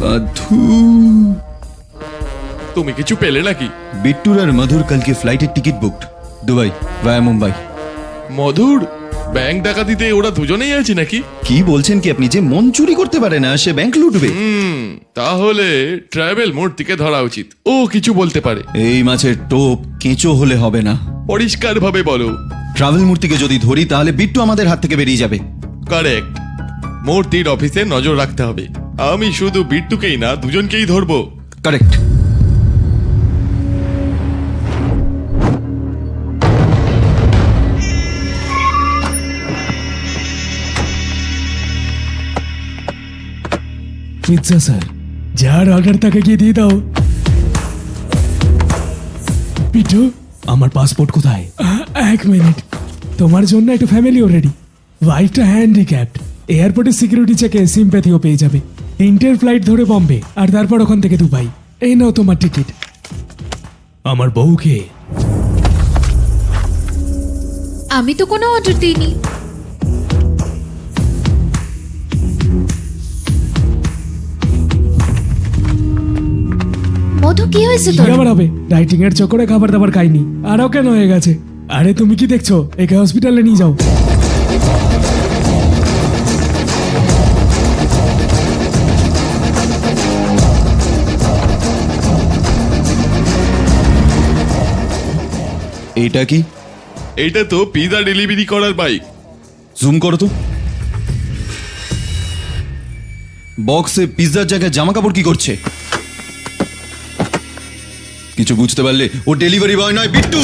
मधु তুমি কিছু পেলে নাকি? बिट्टूर और मधुर कल के flight ticket booked Dubai via Mumbai. মধুর ব্যাংক ডাকাতিতে ওরা দুজনেই আছে নাকি? কি বলছেন কি আপনি? যে মন চুরি করতে পারে না সে ব্যাংক লুটবে? তাহলে ট্রাভেল মূর্তিকে ধরা উচিত, ও কিছু বলতে পারে। এই মাছের টোপ কেঁচো হলে হবে না, পরিষ্কার ভাবে বলো। ট্রাভেল মূর্তিকে যদি ধরি তাহলে বিট্টু আমাদের হাত থেকে বেরিয়ে যাবে। কারেক্ট, মূর্তির অফিসে নজর রাখতে হবে। আমি শুধু বিট্টুকেই না, দুজনকেই ধরবো। কারেক্ট। পিৎজা স্যার, যার অর্ডার তাকে গিয়ে দিয়ে দাও। পিটু, আমার পাসপোর্ট কোথায়? এক মিনিট, তোমার জন্য একটা ফ্যামিলিও রেডি। ওয়াইফটা হ্যান্ডিক্যাপড, এয়ারপোর্টের সিকিউরিটি চেকে সিম্প্যাথিও পেয়ে যাবে। 3টের ফ্লাইট ধরে বম্বে, আর তারপর ওখান থেকে দুবাই। এই নাও তোমার টিকিট। আমার বউকে? আমি তো কোনো অর্ডার দিইনি। মধু, কি হয়েছে তোর? খাবার হবে, ডাইটিং এর চক্করে খাবার দাবার খাইনি, আরও কেন হয়ে গেছে? আরে তুমি কি দেখছো? একে হসপিটালে নিয়ে যাও। এটা কি? এটা তো পিজা ডেলিভারি করার বাইক। জুম করো তো। বক্সে পিৎজার জায়গায় জামা কাপড় কি করছে? কিছু বুঝতে পারলে? ও ডেলিভারি বয় নয়, বিট্টু।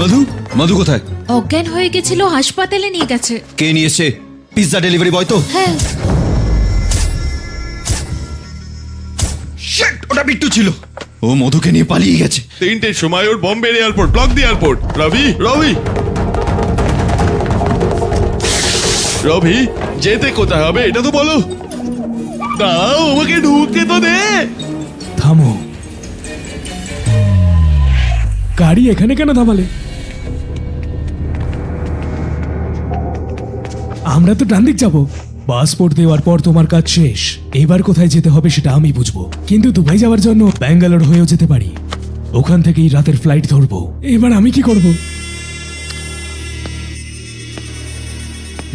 মধু, মধু কোথায়? অজ্ঞান হয়ে গেছিল, হাসপাতালে নিয়ে গেছে। কে নিয়ে এসছে? পিৎজা ডেলিভারি বয় তো? হ্যাঁ। শিট, ওটা বিট্টু ছিল। ও মধুকে নিয়ে পালিয়ে গেছে। 3টের সময় ওর Bombay airport block the airport. Ravi, Ravi, Ravi, যেতে কোথায় হবে এটা তো বলো। দাও, আমাকে ঢুকতে তো দে। থামো। গাড়ি এখানে কেন থামালে? আমরা তো ডান দিক যাবো। পাসপোর্ট দেওয়ার পর তোমার কাজ শেষ। এবার কোথায় যেতে হবে সেটা আমি বুঝবো, কিন্তু দুবাই যাওয়ার জন্য ব্যাঙ্গালোর হয়েও যেতে পারি। ওখান থেকেই রাতের ফ্লাইট ধরবো। এবার আমি কি করব?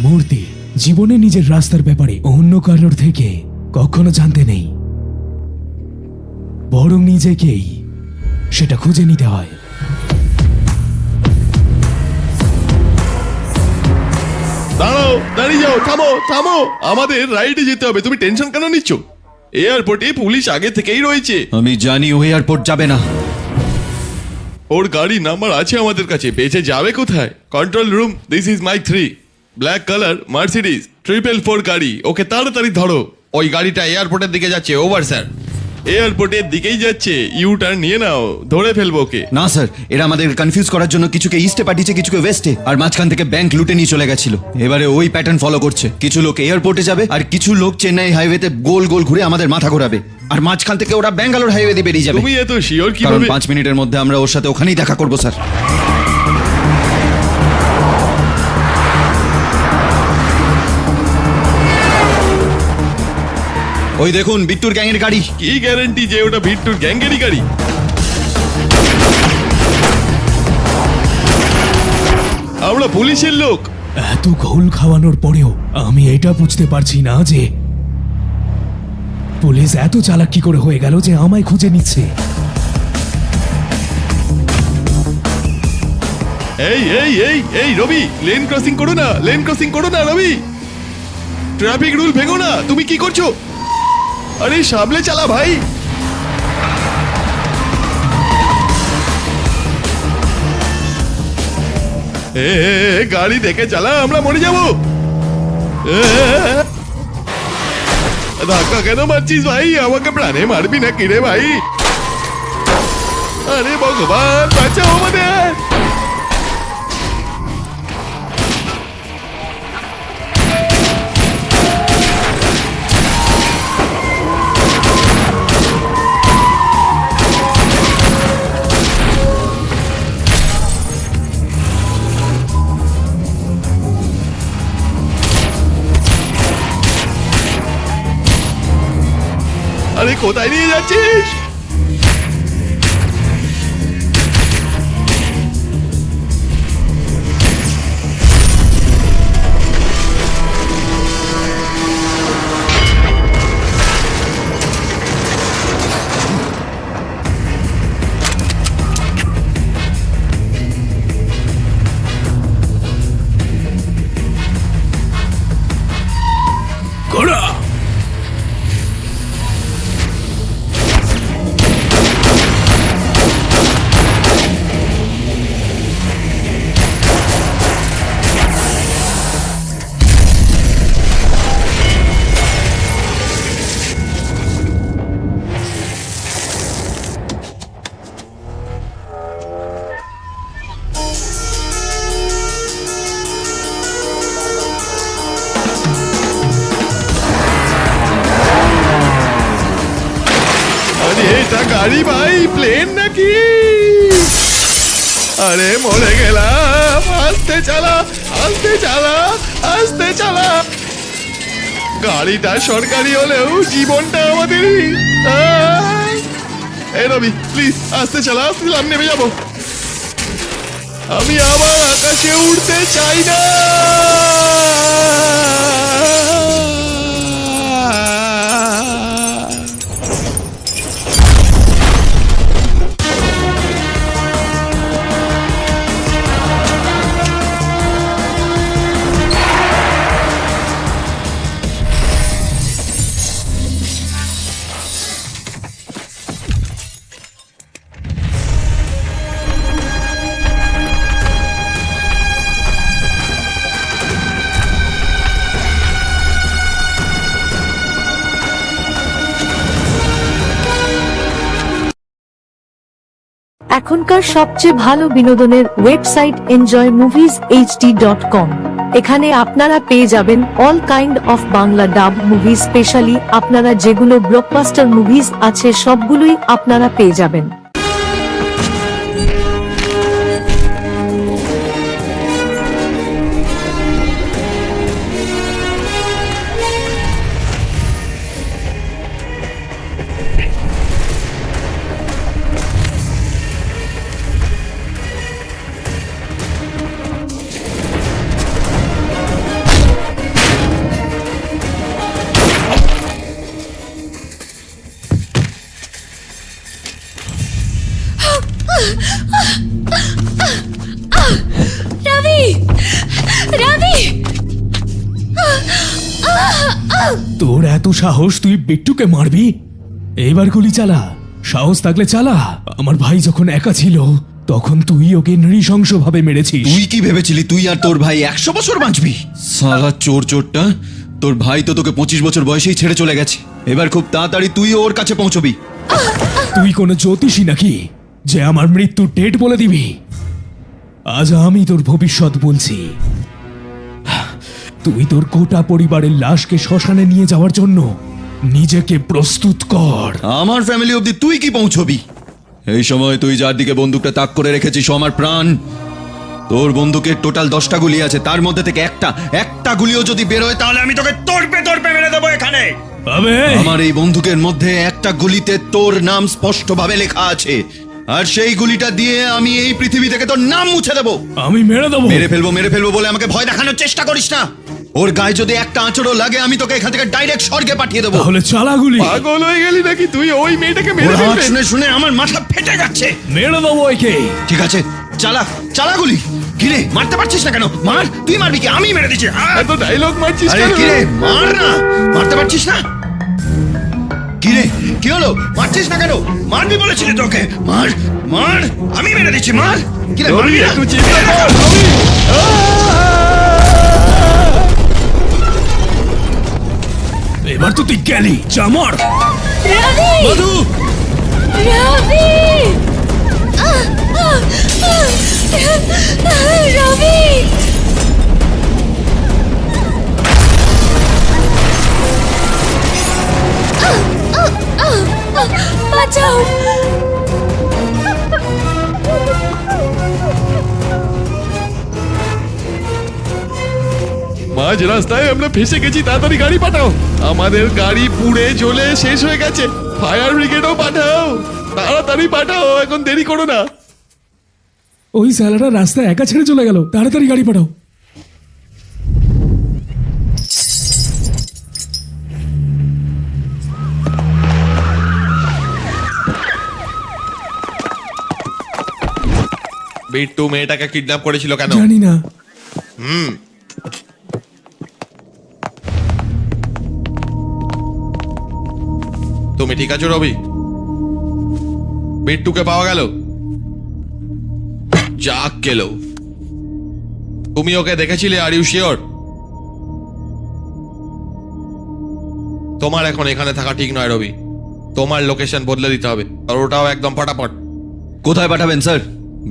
মূর্তি জীবনে নিজের রাস্তার ব্যাপারে অন্য কারোর থেকে কখনো জানতে নেই, বরং নিজেকেই সেটা খুঁজে নিতে হয়। দাঁড়াও, দাঁড়িয়ে যাও, থামো, থামো। আমাদের রাইডে যেতে হবে, তুমি টেনশন কেন নিচ্ছ? এয়ারপোর্টে পুলিশ আগে থেকেই রয়েছে। আমি জানি ও এয়ারপোর্ট যাবে না। ওর গাড়ি নাম্বার আছে আমাদের কাছে, বেঁচে যাবে কোথায়? Control room, this is my 3 black colour Mercedes 444 গাড়ি। ওকে তাড়াতাড়ি ধরো। ওই গাড়িটা এয়ারপোর্টের দিকে যাচ্ছে। Over sir. এয়ারপোর্টের দিকেই যাচ্ছে, ইউ টার্ন নিয়ে নাও, ধরে ফেলবো ওকে। না স্যার, এরা আমাদের কনফিউজ করার জন্য কিছুকে ইস্টে পাঠিয়েছে, কিছুকে ওয়েস্টে, আর মাঝখান থেকে ব্যাংক লুটে নিয়ে চলে গেছিল। এবারে ওই প্যাটার্ন ফলো করছে। কিছু লোক এয়ারপোর্টে যাবে আর কিছু লোক চেন্নাই হাইওয়েতে গোল গোল ঘুরে আমাদের মাথা ঘোরাবে, আর মাঝখান থেকে ওরা ব্যাঙ্গালোর হাইওয়ে দিয়ে বেরিয়ে যাবে। তুমি এত শিওর কারণ কিভাবে? 5 মিনিটের মধ্যে আমরা ওর সাথে ওখানেই দেখা করবো স্যার। ওই দেখুন বিট্টুর গ্যাংয়ের গাড়ি। কি গ্যারান্টি যে ওটা বিট্টুর গ্যাংয়েরই গাড়ি? আমরা পুলিশের লোক। এত ঘোল খাওয়ানোর পরেও আমি এটা বুঝতে পারছি না যে পুলিশ এত চালাক কি করে হয়ে গেল যে আমায় খুঁজে নিচ্ছে। এই এই এই এই রবি, লেন ক্রসিং করো না, লেন ক্রসিং করো না রবি। ট্রাফিক রুল ভেঙো না। তুমি কি করছো? আরে সামলে চালা ভাই। গাড়ি দেখে চালা, আমরা মরে যাবো। ধাক্কা কেন মারছিস ভাই? আমাকে প্রাণে মারবি না কিরে ভাই? আরে ভগবান, বাঁচাও আমাদের। কোথায় নিয়ে যাচ্ছিস? ঘোড়া আরে এটা গাড়ি ভাই, প্লেন নাকি? আরে মরে গেলাম। আস্তে চালা, আস্তে চালা, আস্তে চালা। গাড়িটা সরকারি হলেও জীবনটা আমাদেরই। এই রবি প্লিজ আস্তে চালা, আস্তে চালা, আমি নেমে যাবো। আমি আবার আকাশে উড়তে চাই না। এখনকার সবচেয়ে ভালো বিনোদনের ওয়েবসাইট enjoymovieshd.com। এখানে আপনারা পেয়ে যাবেন অল কাইন্ড অফ বাংলা ডাব মুভি, স্পেশালি আপনারা যেগুলো ব্লকবাস্টার মুভিজ আছে সবগুলোই আপনারা পেয়ে যাবেন। রবি, রবি, তোর এত সাহস তুই বিট্টুকে মারবি? এইবার গুলি চালা, সাহস থাকলে চালা। আমার ভাই যখন একা ছিল তখন তুই ওকে নৃশংস ভাবে মেরেছিস। তুই কি ভেবেছিলি তুই আর তোর ভাই 100 বছর বাঁচবি? সালা চোরটা, তোর ভাই তো তোকে 25 বছর বয়সেই ছেড়ে চলে গেছে। এবার খুব তাড়াতাড়ি তুই ওর কাছে পৌঁছবি। তুই কোনো জ্যোতিষী নাকি যে আমার মৃত্যুর ডেট বলে দিবি? আজ আমি তোর ভবিষ্যৎ বলছি। তুই তোর গোটা পরিবারের লাশকে শ্মশানে নিয়ে যাওয়ার জন্য নিজেকে প্রস্তুত কর। আমার ফ্যামিলি অবধি তুই কি পৌঁছবি? এই সময় তুই যার দিকে বন্দুকটা তাক করে রেখেছিস ও আমার প্রাণ। তোর বন্দুকের টোটাল 10টা গুলি আছে, তার মধ্যে থেকে একটা গুলিও যদি বেরোয় তাহলে আমি তোকে তড়পে তড়পে মেরে দেবো এখানে। আবে আমার এই বন্দুকের মধ্যে একটা গুলিতে তোর নাম স্পষ্টভাবে লেখা আছে, আর সেই গুলিটা দিয়ে আমি এই পৃথিবী থেকে তোর নাম মুছে দেবো। আমি মেরে দেবো। মেরে ফেলবো বলে আমাকে ভয় দেখানোর চেষ্টা করিস না। ওর গায়ে যদি একটা আঁচড়ও লাগে আমি তোকে এখান থেকে ডাইরেক্ট স্বর্গে পাঠিয়ে দেবো। তাহলে চালা গুলি। পাগল হয়ে গেলি নাকি তুই? ওই মেয়েটাকে মেরে ওর আওয়াজ ফেলবে। শুনে শুনে আমার মাথা ফেটে যাচ্ছে। মেরে দেবো একে। ঠিক আছে, চালা গুলি। কিরে মারতে পারছিস না কেন? মার, তুই মারবি কি? আমি মেরে দিচ্ছি। এত ডায়লগ মারছিস আরে কেন? কিরে মার না, মারতে পারছিস না? কিরে কি হলো? মারছিস না কেন? মারবি বলেছিলি তোকে। মার, আমি মেরে দিচ্ছি। মার। কিরে রবি, মারবি না? একটু চিন্তা কর, রবি। এবার তো তুই গেলি, যা মার। রবি, মধু, রবি, রবি, বাঁচাও। মাঝ রাস্তায় আমরা ফেসে গেছি, তাড়াতাড়ি গাড়ি পাঠাও। আমাদের গাড়ি পুড়ে জ্বলে শেষ হয়ে গেছে। ফায়ার ব্রিগেডও পাঠাও, তাড়াতাড়ি পাঠাও, এখন দেরি করো না। ওই স্যালারা রাস্তায় একা ছেড়ে চলে গেল, তাড়াতাড়ি গাড়ি পাঠাও। বিট্টু মেয়েটাকে কিডন্যাপ করেছিল কেন? জানি না। তুমি ঠিক আছো রবি? বিট্টুকে পাওয়া গেল? যাক গেল। তুমি ওকে দেখেছিলে? Are you sure? তোমার এখন এখানে থাকা ঠিক নয় রবি, তোমার লোকেশন বদলে দিতে হবে, আর ওটাও একদম ফটাফট। কোথায় পাঠাবেন স্যার?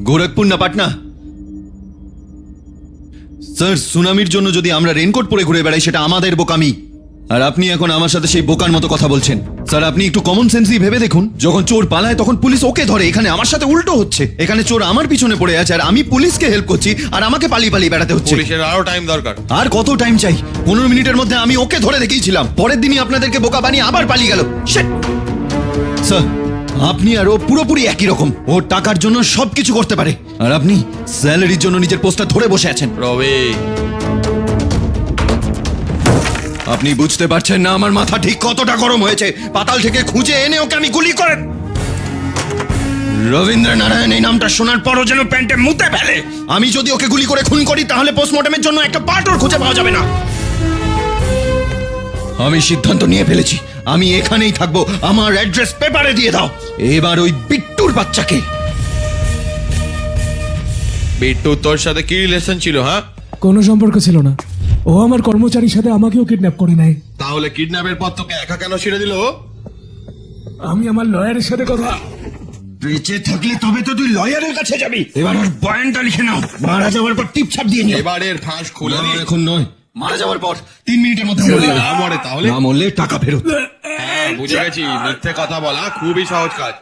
গোরখপুর না পাটনা? স্যার, সুনামির জন্য যদি আমরা রেনকোট পরে ঘুরে বেড়াই সেটা আমাদের বোকামি, আর আপনি এখন আমার সাথে সেই বোকার মতো কথা বলছেন। স্যার, আপনি একটু কমন সেন্সই ভেবে দেখুন, যখন চোর পালায় তখন পুলিশ ওকে ধরে, এখানে আমার সাথে উল্টো হচ্ছে। এখানে চোর আমার পিছনে পড়ে আছে আর আমি পুলিশকে হেল্প করছি, আর আমাকে পালিয়ে পালিয়ে বেড়াতে হচ্ছে। পুলিশের আরো টাইম দরকার। আর কত টাইম চাই? 15 মিনিটের মধ্যে আমি ওকে ধরে দেখিয়েছিলাম, পরের দিনই আপনাদেরকে বোকা বানিয়ে আবার পালিয়ে গেল। Shit! স্যার, আপনি আর ও পুরোপুরি একই রকম। ও টাকার জন্য সবকিছু করতে পারে, আর আপনি স্যালারির জন্য নিজের পোস্টটা ধরে বসে আছেন। রবি, আপনি বুঝতে পারছেন না আমার মাথা ঠিক কতটা গরম হয়েছে? পাতাল থেকে খুঁজে এনে ওকে আমি গুলি করে... রবীন্দ্র নারায়ণ এই নামটা শোনার পরও যেন প্যান্টে মুতে ফেলে। আমি যদি ওকে গুলি করে খুন করি তাহলে পোস্টমর্টমের জন্য একটা পার্টও খুঁজে পাওয়া যাবে না। আমি সিদ্ধান্ত নিয়ে ফেলেছি, আমি এখানেই থাকবো। আমার অ্যাড্রেস পেপারে দিয়ে দাও। এবার ওই বিট্টুর বাচ্চাকে... বিট্টু তোর সাথে কি রিলেশন ছিল? হ্যাঁ, কোনো সম্পর্ক ছিল না। ও আমার কর্মচারীর সাথে আমাকেও কিডন্যাপ করে নেয়। তাহলে কিডন্যাপের পর তোকে একা কেন ছেড়ে দিল? আমি আমার লয়ারের সাথে কথা... বেঁচে থাকলে তবে তো তুই লয়ারের কাছে যাবি। এবার ওর বয়ানটা লিখে নাও, মারা যাওয়ার পর টিপছাপ দিয়ে নিও। এবারের ফাঁস খুলে না, এখন নয়, মারা যাওয়ার পর 3 মিনিটের মধ্যে মরে যাবে। না মরে তাহলে? না মরলে টাকা ফেরত। হ্যাঁ, বুঝে গেছি, মিথ্যে কথা বলা খুবই সহজ কাজ।